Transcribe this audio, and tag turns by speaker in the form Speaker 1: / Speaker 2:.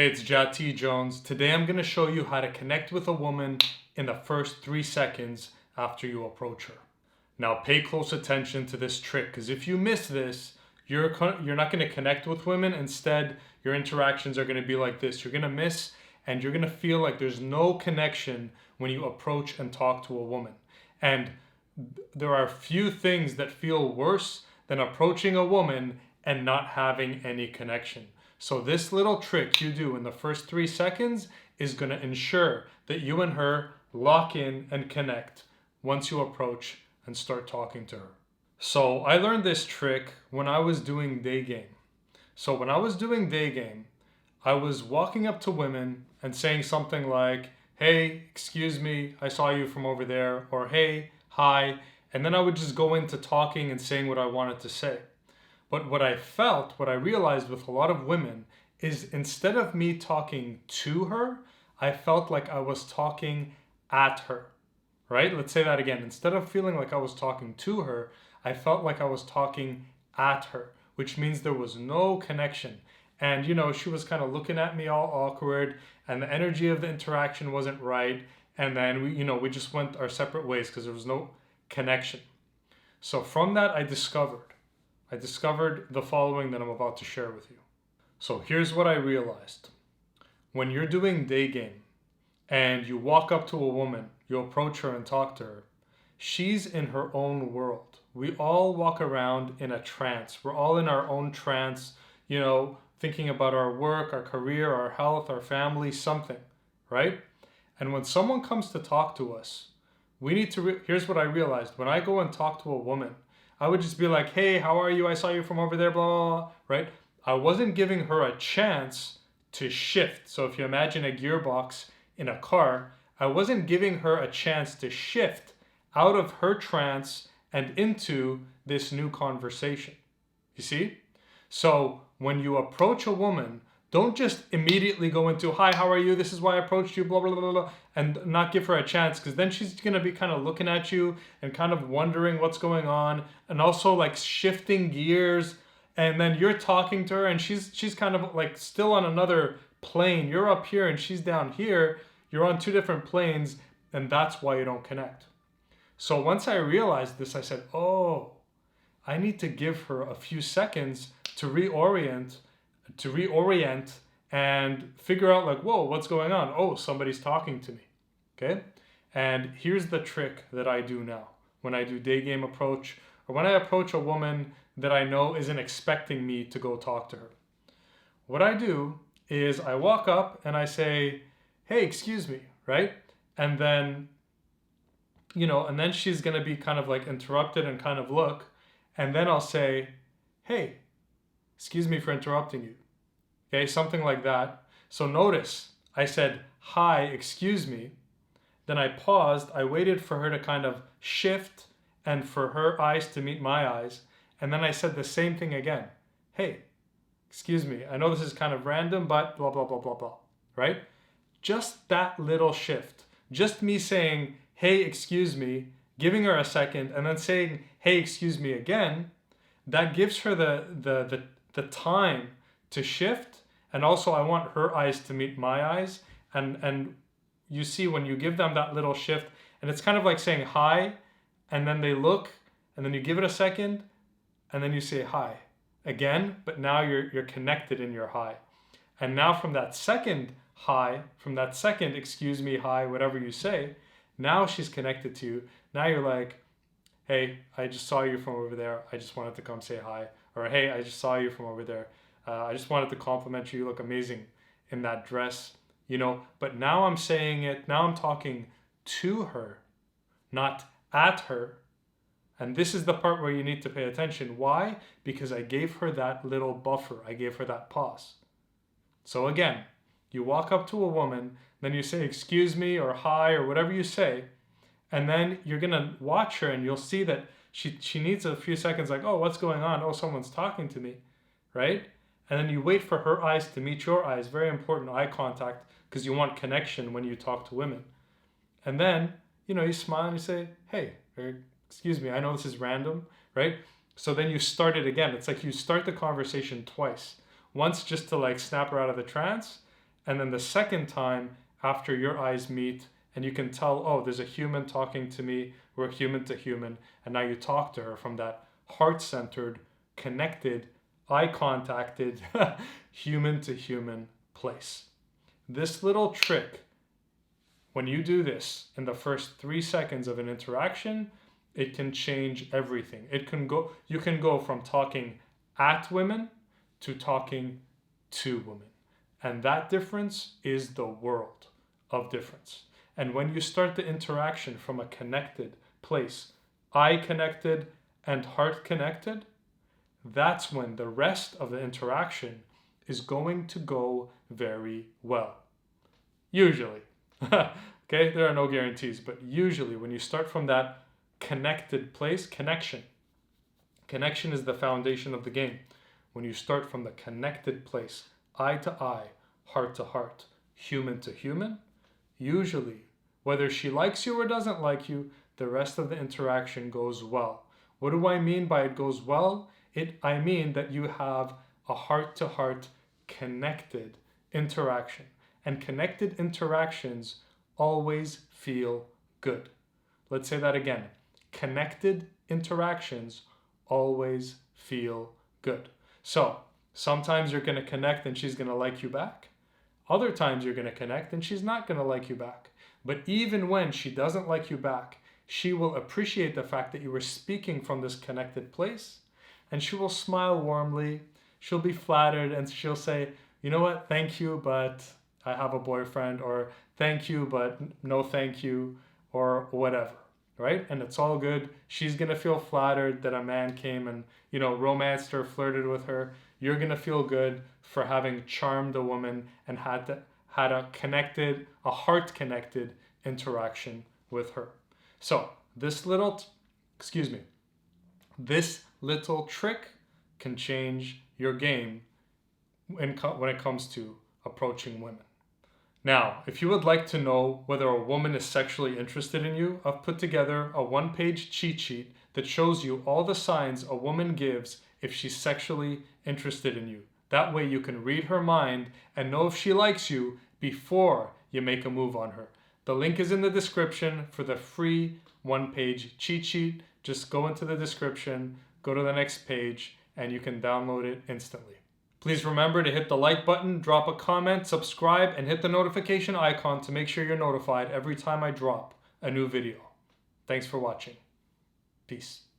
Speaker 1: Hey, it's Jati Jones. Today I'm going to show you how to connect with a woman in the first 3 seconds after you approach her. Now pay close attention to this trick, because if you miss this, you're not going to connect with women. Instead, your interactions are going to be like this. You're going to miss and you're going to feel like there's no connection when you approach and talk to a woman. And there are few things that feel worse than approaching a woman and not having any connection. So this little trick you do in the first 3 seconds is going to ensure that you and her lock in and connect once you approach and start talking to her. So I learned this trick when I was doing day game. So when I was doing day game, I was walking up to women and saying something like, "Hey, excuse me, I saw you from over there," or "Hey, hi," and then I would just go into talking and saying what I wanted to say. But what I realized with a lot of women is instead of me talking to her, I felt like I was talking at her, right? Let's say that again. Instead of feeling like I was talking to her, I felt like I was talking at her, which means there was no connection. And, she was kind of looking at me all awkward and the energy of the interaction wasn't right. And then we just went our separate ways because there was no connection. So from that, I discovered the following that I'm about to share with you. So here's what I realized. When you're doing day game and you walk up to a woman, you approach her and talk to her, she's in her own world. We all walk around in a trance. We're all in our own trance, thinking about our work, our career, our health, our family, something, right? And when someone comes to talk to us, we need to, here's what I realized. When I go and talk to a woman, I would just be like, "Hey, how are you? I saw you from over there, blah, blah, blah," right? I wasn't giving her a chance to shift. So if you imagine a gearbox in a car, I wasn't giving her a chance to shift out of her trance and into this new conversation. You see? So when you approach a woman, don't just immediately go into, "Hi, how are you? This is why I approached you, blah, blah, blah, blah," and not give her a chance, because then she's going to be kind of looking at you and kind of wondering what's going on, and also like shifting gears. And then you're talking to her and she's kind of like still on another plane. You're up here and she's down here. You're on two different planes, and that's why you don't connect. So once I realized this, I said, "Oh, I need to give her a few seconds to reorient and figure out like, whoa, what's going on? Oh, somebody's talking to me." Okay? And here's the trick that I do now when I do day game approach, or when I approach a woman that I know isn't expecting me to go talk to her. What I do is I walk up and I say, "Hey, excuse me," right? And then, and then she's going to be kind of like interrupted and kind of look. And then I'll say, "Hey, excuse me for interrupting you." Okay, something like that. So notice, I said, "Hi, excuse me." Then I paused, I waited for her to kind of shift and for her eyes to meet my eyes. And then I said the same thing again. "Hey, excuse me. I know this is kind of random, but blah, blah, blah, blah, blah." Right? Just that little shift. Just me saying, "Hey, excuse me," giving her a second, and then saying, "Hey, excuse me" again, that gives her the time to shift. And also I want her eyes to meet my eyes. And you see when you give them that little shift, and it's kind of like saying hi, and then they look, and then you give it a second, and then you say hi again, but now you're connected in your hi. And now from that second hi, from that second "excuse me," hi, whatever you say, now she's connected to you. Now you're like, "Hey, I just saw you from over there. I just wanted to come say hi." Or, "Hey, I just saw you from over there. I just wanted to compliment you. You look amazing in that dress." But now I'm saying it, now I'm talking to her, not at her. And this is the part where you need to pay attention. Why? Because I gave her that little buffer. I gave her that pause. So again, you walk up to a woman, then you say "excuse me" or "hi" or whatever you say, and then you're going to watch her and you'll see that she needs a few seconds like, "Oh, what's going on? Oh, someone's talking to me," right? And then you wait for her eyes to meet your eyes. Very important, eye contact, because you want connection when you talk to women. And then, you smile and you say, "Hey, or excuse me, I know this is random," right? So then you start it again. It's like you start the conversation twice. Once just to like snap her out of the trance, And then the second time after your eyes meet and you can tell, oh, there's a human talking to me, we're human to human, and now you talk to her from that heart-centered, connected, eye-contacted, human to human place. This little trick, when you do this in the first 3 seconds of an interaction, it can change everything. You can go from talking at women to talking to women. And that difference is the world of difference. And when you start the interaction from a connected place, eye connected and heart connected, that's when the rest of the interaction is going to go very well. Usually. Okay, there are no guarantees, but usually when you start from that connected place, connection is the foundation of the game. When you start from the connected place, eye to eye, heart to heart, human to human, usually, whether she likes you or doesn't like you, the rest of the interaction goes well. What do I mean by it goes well? I mean that you have a heart-to-heart connected interaction. And connected interactions always feel good. Let's say that again. Connected interactions always feel good. So sometimes you're going to connect and she's going to like you back. Other times you're going to connect and she's not going to like you back. But even when she doesn't like you back, she will appreciate the fact that you were speaking from this connected place, and she will smile warmly. She'll be flattered and she'll say, you know what, thank you, but I have a boyfriend, or thank you, but no thank you, or whatever, right? And it's all good. She's going to feel flattered that a man came and, romanced her, flirted with her. You're going to feel good for having charmed a woman and had a heart-connected interaction with her. So this little trick can change your game when it comes to approaching women. Now, if you would like to know whether a woman is sexually interested in you, I've put together a one-page cheat sheet that shows you all the signs a woman gives if she's sexually interested in you. That way you can read her mind and know if she likes you before you make a move on her. The link is in the description for the free one-page cheat sheet. Just go into the description, go to the next page, and you can download it instantly. Please remember to hit the like button, drop a comment, subscribe, and hit the notification icon to make sure you're notified every time I drop a new video. Thanks for watching. Peace.